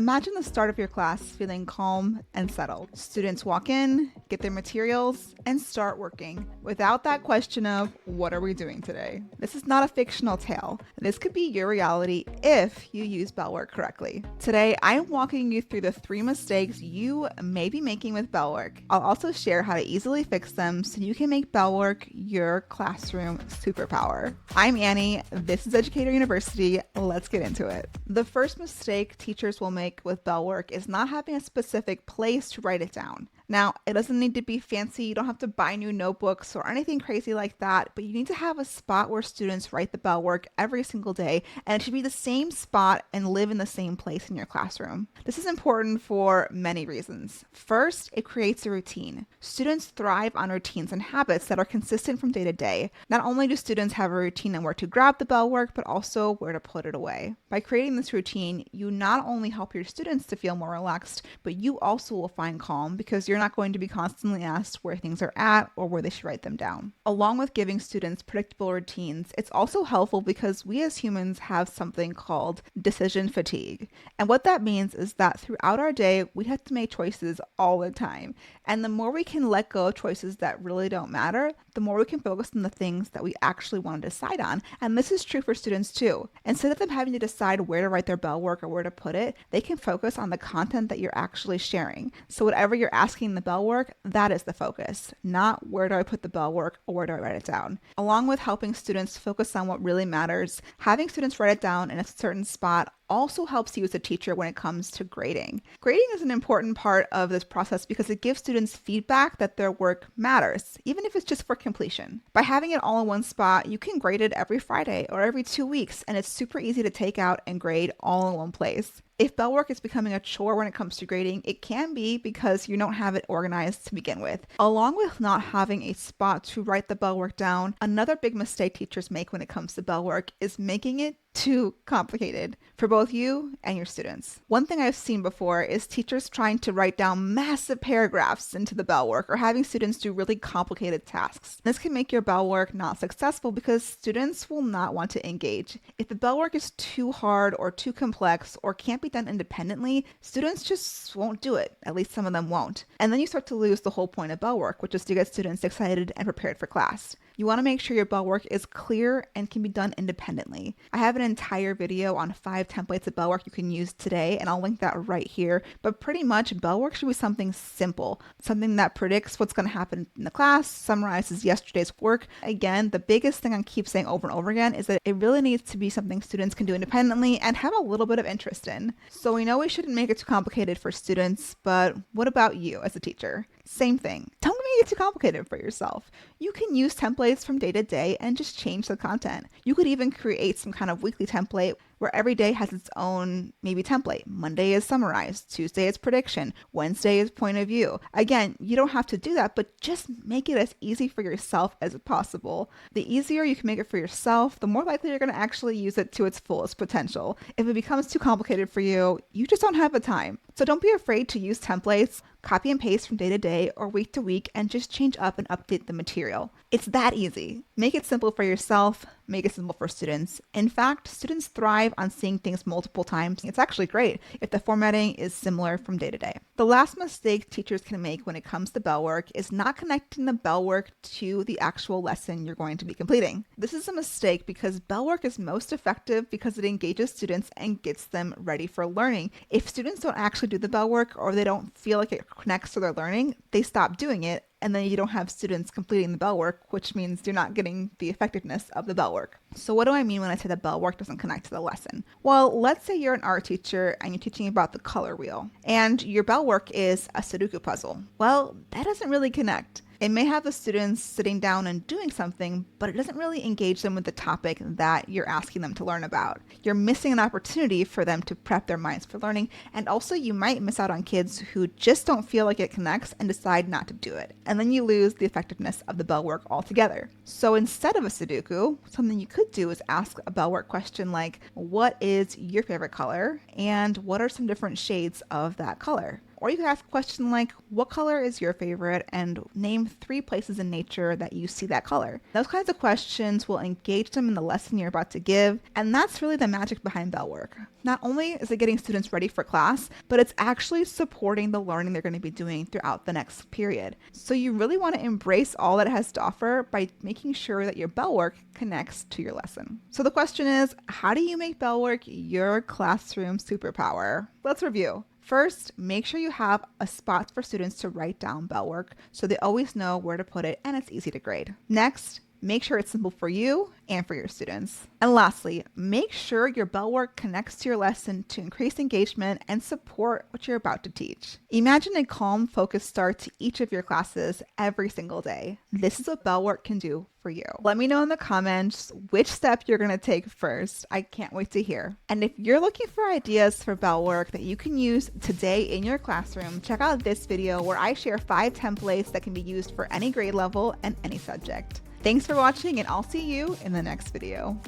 Imagine the start of your class feeling calm and settled. Students walk in, get their materials, and start working without that question of, what are we doing today? This is not a fictional tale. This could be your reality if you use Bellwork correctly. Today, I'm walking you through the 3 mistakes you may be making with Bellwork. I'll also share how to easily fix them so you can make Bellwork your classroom superpower. I'm Annie. This is Educator University. Let's get into it. The first mistake teachers will make with Bellwork is not having a specific place to write it down. Now, it doesn't need to be fancy. You don't have to buy new notebooks or anything crazy like that, but you need to have a spot where students write the Bellwork every single day, and it should be the same spot and live in the same place in your classroom. This is important for many reasons. First, it creates a routine. Students thrive on routines and habits that are consistent from day to day. Not only do students have a routine on where to grab the Bellwork, but also where to put it away. By creating this routine, you not only help your students to feel more relaxed, but you also will find calm because you're not going to be constantly asked where things are at or where they should write them down. Along with giving students predictable routines, it's also helpful because we as humans have something called decision fatigue. And what that means is that throughout our day, we have to make choices all the time. And the more we can let go of choices that really don't matter, the more we can focus on the things that we actually want to decide on. And this is true for students too. Instead of them having to decide where to write their Bellwork or where to put it, they can focus on the content that you're actually sharing. So whatever you're asking the Bellwork, that is the focus, not where do I put the Bellwork or where do I write it down. Along with helping students focus on what really matters, having students write it down in a certain spot also helps you as a teacher when it comes to grading. Grading is an important part of this process because it gives students feedback that their work matters, even if it's just for completion. By having it all in one spot, you can grade it every Friday or every 2 weeks, and it's super easy to take out and grade all in one place. If Bellwork is becoming a chore when it comes to grading, it can be because you don't have it organized to begin with. Along with not having a spot to write the Bellwork down, another big mistake teachers make when it comes to Bellwork is making it too complicated for both you and your students. One thing I've seen before is teachers trying to write down massive paragraphs into the Bellwork or having students do really complicated tasks. This can make your Bellwork not successful because students will not want to engage. If the Bellwork is too hard or too complex or can't be done independently, students just won't do it. At least some of them won't. And then you start to lose the whole point of Bellwork, which is to get students excited and prepared for class. You want to make sure your Bellwork is clear and can be done independently. I have an entire video on 5 templates of Bellwork you can use today, and I'll link that right here. But pretty much, Bellwork should be something simple, something that predicts what's going to happen in the class, summarizes yesterday's work. Again, the biggest thing I keep saying over and over again is that it really needs to be something students can do independently and have a little bit of interest in. So we know we shouldn't make it too complicated for students, but what about you as a teacher? Same thing. Don't make it too complicated for yourself. You can use templates from day to day and just change the content. You could even create some kind of weekly template where every day has its own maybe template. Monday is summarized, Tuesday is prediction, Wednesday is point of view. Again, you don't have to do that, but just make it as easy for yourself as possible. The easier you can make it for yourself, the more likely you're going to actually use it to its fullest potential. If it becomes too complicated for you, you just don't have the time. So don't be afraid to use templates, copy and paste from day to day or week to week, and just change up and update the material. It's that easy. Make it simple for yourself, make it simple for students. In fact, students thrive on seeing things multiple times. It's actually great if the formatting is similar from day to day. The last mistake teachers can make when it comes to Bellwork is not connecting the Bellwork to the actual lesson you're going to be completing. This is a mistake because Bellwork is most effective because it engages students and gets them ready for learning. If students don't actually do the Bellwork or they don't feel like it connects to their learning, they stop doing it, and then you don't have students completing the Bellwork, which means you're not getting the effectiveness of the Bellwork. So what do I mean when I say the Bellwork doesn't connect to the lesson? Well, let's say you're an art teacher and you're teaching about the color wheel, and your Bellwork is a Sudoku puzzle. Well, that doesn't really connect. It may have the students sitting down and doing something, but it doesn't really engage them with the topic that you're asking them to learn about. You're missing an opportunity for them to prep their minds for learning, and also you might miss out on kids who just don't feel like it connects and decide not to do it. And then you lose the effectiveness of the Bellwork altogether. So instead of a Sudoku, something you could do is ask a Bellwork question like, what is your favorite color? And what are some different shades of that color? Or you could ask a question like, what color is your favorite? And name 3 places in nature that you see that color. Those kinds of questions will engage them in the lesson you're about to give. And that's really the magic behind Bellwork. Not only is it getting students ready for class, but it's actually supporting the learning they're going to be doing throughout the next period. So you really want to embrace all that it has to offer by making sure that your Bellwork connects to your lesson. So the question is, how do you make Bellwork your classroom superpower? Let's review. First, make sure you have a spot for students to write down Bellwork so they always know where to put it and it's easy to grade. Next, make sure it's simple for you and for your students. And lastly, make sure your Bellwork connects to your lesson to increase engagement and support what you're about to teach. Imagine a calm, focused start to each of your classes every single day. This is what Bellwork can do for you. Let me know in the comments which step you're going to take first. I can't wait to hear. And if you're looking for ideas for Bellwork that you can use today in your classroom, check out this video where I share 5 templates that can be used for any grade level and any subject. Thanks for watching, and I'll see you in the next video.